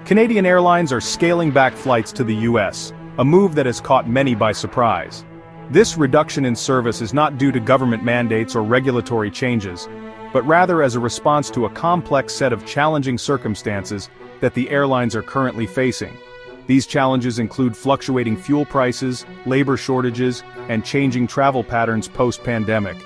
Canadian Airlines are scaling back flights to the US, a move that has caught many by surprise. This reduction in service is not due to government mandates or regulatory changes, but rather as a response to a complex set of challenging circumstances that the airlines are currently facing. These challenges include fluctuating fuel prices, labor shortages, and changing travel patterns post-pandemic.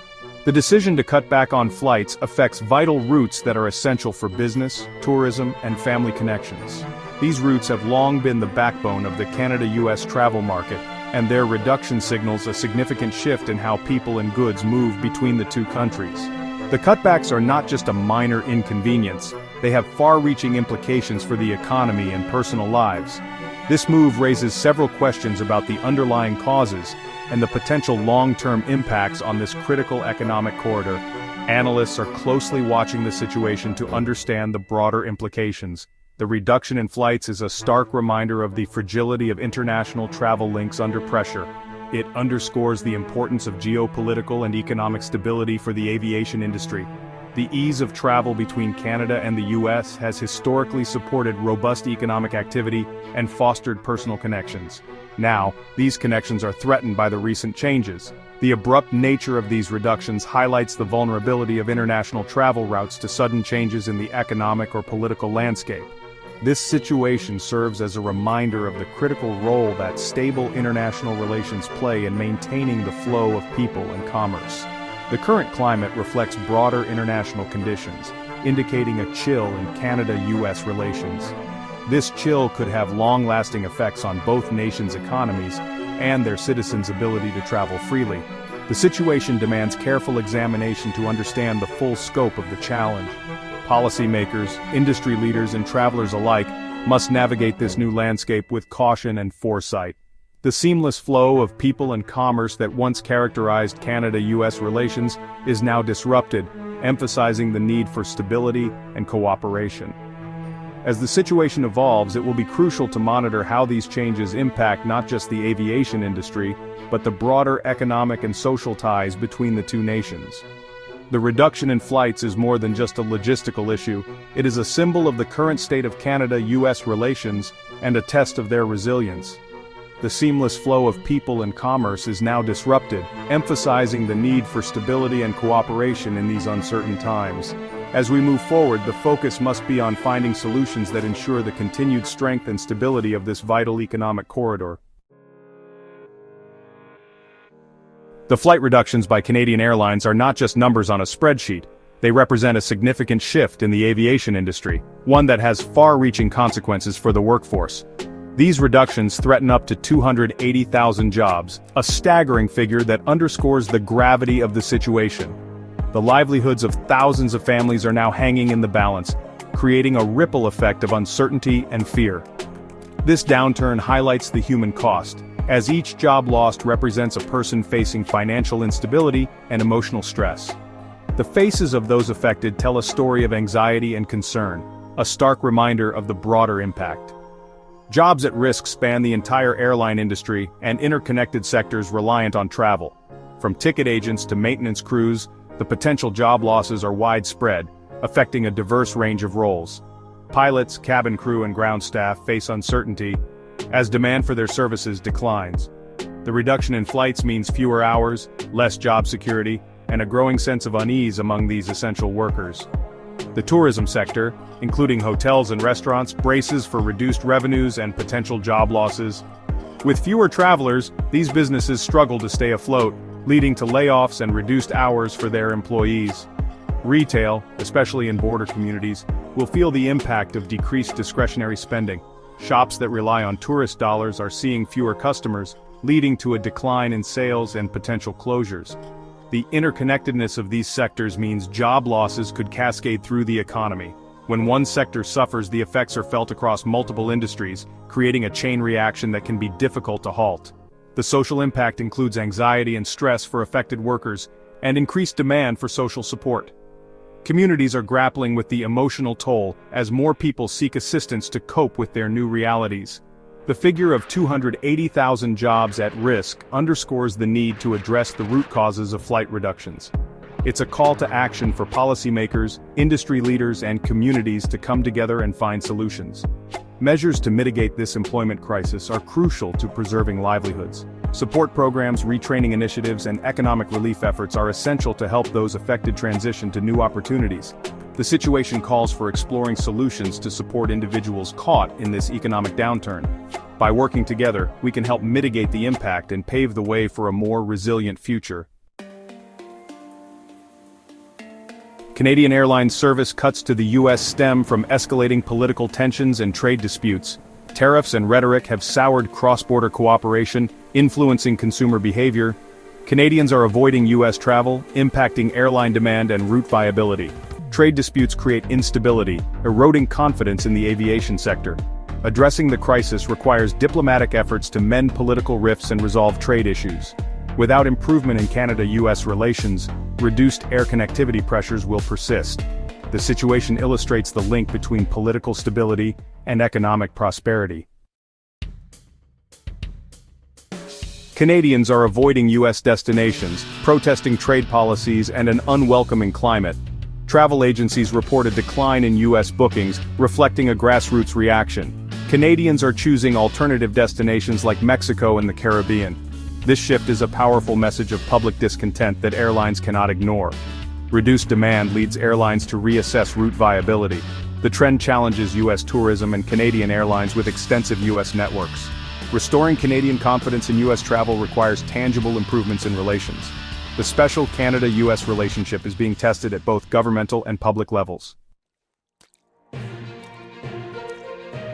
The decision to cut back on flights affects vital routes that are essential for business, tourism, and family connections. These routes have long been the backbone of the Canada-US travel market, and their reduction signals a significant shift in how people and goods move between the two countries. The cutbacks are not just a minor inconvenience, they have far-reaching implications for the economy and personal lives. This move raises several questions about the underlying causes and the potential long-term impacts on this critical economic corridor. Analysts are closely watching the situation to understand the broader implications. The reduction in flights is a stark reminder of the fragility of international travel links under pressure. It underscores the importance of geopolitical and economic stability for the aviation industry. The ease of travel between Canada and the US has historically supported robust economic activity and fostered personal connections. Now, these connections are threatened by the recent changes. The abrupt nature of these reductions highlights the vulnerability of international travel routes to sudden changes in the economic or political landscape. This situation serves as a reminder of the critical role that stable international relations play in maintaining the flow of people and commerce. The current climate reflects broader international conditions, indicating a chill in Canada-US relations. This chill could have long-lasting effects on both nations' economies and their citizens' ability to travel freely. The situation demands careful examination to understand the full scope of the challenge. Policymakers, industry leaders, and travelers alike must navigate this new landscape with caution and foresight. The seamless flow of people and commerce that once characterized Canada-US relations is now disrupted, emphasizing the need for stability and cooperation. As the situation evolves, it will be crucial to monitor how these changes impact not just the aviation industry, but the broader economic and social ties between the two nations. The reduction in flights is more than just a logistical issue, it is a symbol of the current state of Canada-US relations and a test of their resilience. The seamless flow of people and commerce is now disrupted, emphasizing the need for stability and cooperation in these uncertain times. As we move forward, the focus must be on finding solutions that ensure the continued strength and stability of this vital economic corridor. The flight reductions by Canadian Airlines are not just numbers on a spreadsheet. They represent a significant shift in the aviation industry, one that has far-reaching consequences for the workforce. These reductions threaten up to 280,000 jobs, a staggering figure that underscores the gravity of the situation. The livelihoods of thousands of families are now hanging in the balance, creating a ripple effect of uncertainty and fear. This downturn highlights the human cost, as each job lost represents a person facing financial instability and emotional stress. The faces of those affected tell a story of anxiety and concern, a stark reminder of the broader impact. Jobs at risk span the entire airline industry and interconnected sectors reliant on travel. From ticket agents to maintenance crews, the potential job losses are widespread, affecting a diverse range of roles. Pilots, cabin crew, and ground staff face uncertainty as demand for their services declines. The reduction in flights means fewer hours, less job security, and a growing sense of unease among these essential workers. The tourism sector, including hotels and restaurants, braces for reduced revenues and potential job losses. With fewer travelers, these businesses struggle to stay afloat, leading to layoffs and reduced hours for their employees. Retail, especially in border communities, will feel the impact of decreased discretionary spending. Shops that rely on tourist dollars are seeing fewer customers, leading to a decline in sales and potential closures. The interconnectedness of these sectors means job losses could cascade through the economy. When one sector suffers, the effects are felt across multiple industries, creating a chain reaction that can be difficult to halt. The social impact includes anxiety and stress for affected workers, and increased demand for social support. Communities are grappling with the emotional toll as more people seek assistance to cope with their new realities. The figure of 280,000 jobs at risk underscores the need to address the root causes of flight reductions. It's a call to action for policymakers, industry leaders, and communities to come together and find solutions. Measures to mitigate this employment crisis are crucial to preserving livelihoods. Support programs, retraining initiatives, and economic relief efforts are essential to help those affected transition to new opportunities. The situation calls for exploring solutions to support individuals caught in this economic downturn. By working together, we can help mitigate the impact and pave the way for a more resilient future. Canadian Airlines service cuts to the U.S. stem from escalating political tensions and trade disputes. Tariffs and rhetoric have soured cross-border cooperation, influencing consumer behavior. Canadians are avoiding U.S. travel, impacting airline demand and route viability. Trade disputes create instability, eroding confidence in the aviation sector. Addressing the crisis requires diplomatic efforts to mend political rifts and resolve trade issues. Without improvement in Canada-US relations, reduced air connectivity pressures will persist. The situation illustrates the link between political stability and economic prosperity. Canadians are avoiding U.S. destinations, protesting trade policies and an unwelcoming climate. Travel agencies report a decline in U.S. bookings, reflecting a grassroots reaction. Canadians are choosing alternative destinations like Mexico and the Caribbean. This shift is a powerful message of public discontent that airlines cannot ignore. Reduced demand leads airlines to reassess route viability. The trend challenges U.S. tourism and Canadian Airlines with extensive U.S. networks. Restoring Canadian confidence in U.S. travel requires tangible improvements in relations. The special Canada-U.S. relationship is being tested at both governmental and public levels.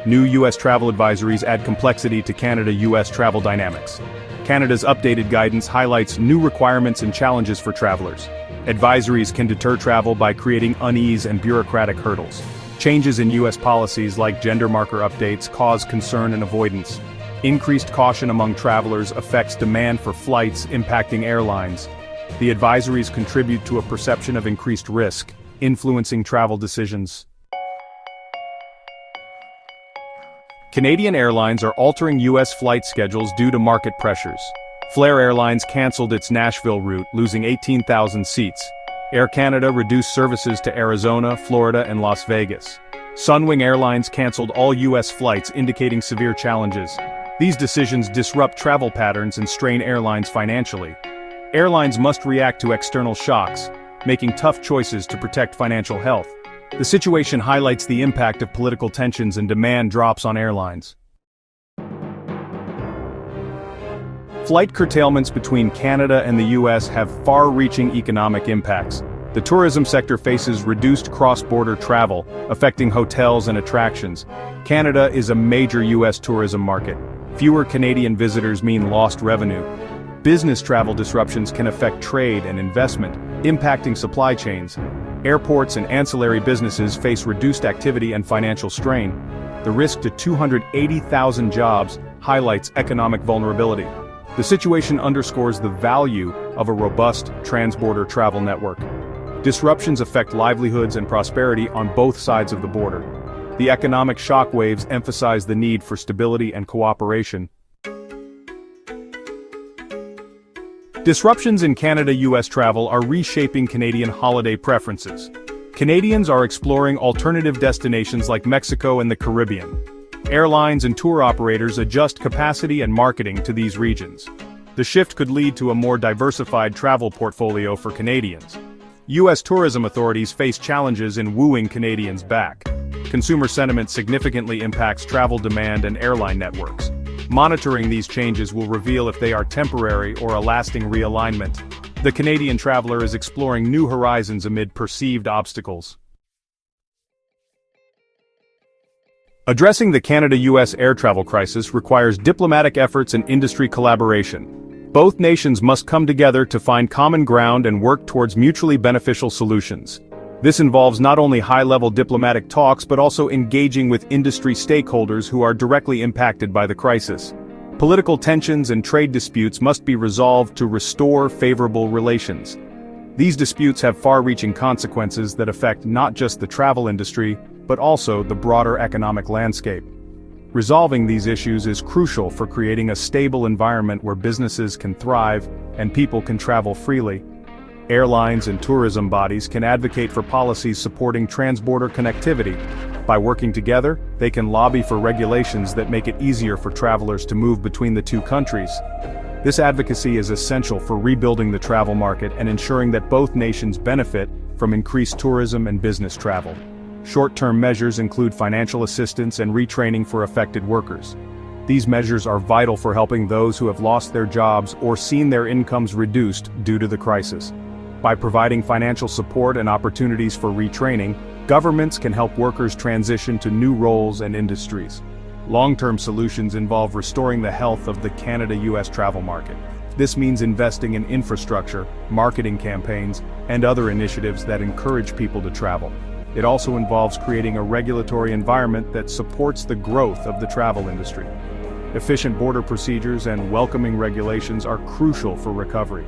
New U.S. travel advisories add complexity to Canada-U.S. travel dynamics. Canada's updated guidance highlights new requirements and challenges for travelers. Advisories can deter travel by creating unease and bureaucratic hurdles. Changes in U.S. policies like gender marker updates cause concern and avoidance. Increased caution among travelers affects demand for flights, impacting airlines. The advisories contribute to a perception of increased risk, influencing travel decisions. Canadian Airlines are altering U.S. flight schedules due to market pressures. Flair Airlines canceled its Nashville route, losing 18,000 seats. Air Canada reduced services to Arizona, Florida, and Las Vegas. Sunwing Airlines canceled all U.S. flights, indicating severe challenges. These decisions disrupt travel patterns and strain airlines financially. Airlines must react to external shocks, making tough choices to protect financial health. The situation highlights the impact of political tensions and demand drops on airlines. Flight curtailments between Canada and the U.S. have far-reaching economic impacts. The tourism sector faces reduced cross-border travel, affecting hotels and attractions. Canada is a major U.S. tourism market. Fewer Canadian visitors mean lost revenue. Business travel disruptions can affect trade and investment, impacting supply chains. Airports and ancillary businesses face reduced activity and financial strain. The risk to 280,000 jobs highlights economic vulnerability. The situation underscores the value of a robust transborder travel network. Disruptions affect livelihoods and prosperity on both sides of the border. The economic shockwaves emphasize the need for stability and cooperation. Disruptions in Canada-US travel are reshaping Canadian holiday preferences. Canadians are exploring alternative destinations like Mexico and the Caribbean. Airlines and tour operators adjust capacity and marketing to these regions. The shift could lead to a more diversified travel portfolio for Canadians. U.S. tourism authorities face challenges in wooing Canadians back. Consumer sentiment significantly impacts travel demand and airline networks. Monitoring these changes will reveal if they are temporary or a lasting realignment. The Canadian traveler is exploring new horizons amid perceived obstacles. Addressing the Canada-US air travel crisis requires diplomatic efforts and industry collaboration. Both nations must come together to find common ground and work towards mutually beneficial solutions. This involves not only high-level diplomatic talks but also engaging with industry stakeholders who are directly impacted by the crisis. Political tensions and trade disputes must be resolved to restore favorable relations. These disputes have far-reaching consequences that affect not just the travel industry, but also the broader economic landscape. Resolving these issues is crucial for creating a stable environment where businesses can thrive and people can travel freely. Airlines and tourism bodies can advocate for policies supporting transborder connectivity. By working together, they can lobby for regulations that make it easier for travelers to move between the two countries. This advocacy is essential for rebuilding the travel market and ensuring that both nations benefit from increased tourism and business travel. Short-term measures include financial assistance and retraining for affected workers. These measures are vital for helping those who have lost their jobs or seen their incomes reduced due to the crisis. By providing financial support and opportunities for retraining, governments can help workers transition to new roles and industries. Long-term solutions involve restoring the health of the Canada-US travel market. This means investing in infrastructure, marketing campaigns, and other initiatives that encourage people to travel. It also involves creating a regulatory environment that supports the growth of the travel industry. Efficient border procedures and welcoming regulations are crucial for recovery.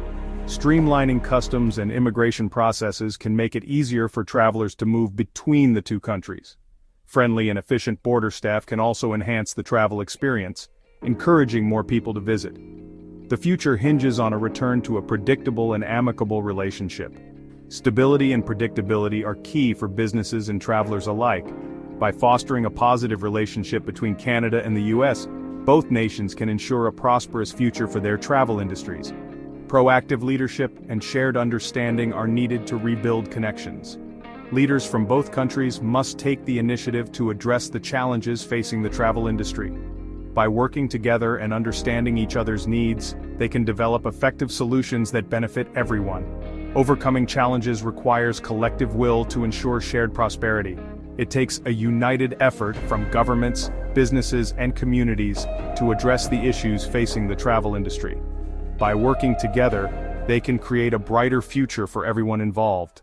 Streamlining customs and immigration processes can make it easier for travelers to move between the two countries. Friendly and efficient border staff can also enhance the travel experience, encouraging more people to visit. The future hinges on a return to a predictable and amicable relationship. Stability and predictability are key for businesses and travelers alike. By fostering a positive relationship between Canada and the US, both nations can ensure a prosperous future for their travel industries. Proactive leadership and shared understanding are needed to rebuild connections. Leaders from both countries must take the initiative to address the challenges facing the travel industry. By working together and understanding each other's needs, they can develop effective solutions that benefit everyone. Overcoming challenges requires collective will to ensure shared prosperity. It takes a united effort from governments, businesses, and communities to address the issues facing the travel industry. By working together, they can create a brighter future for everyone involved.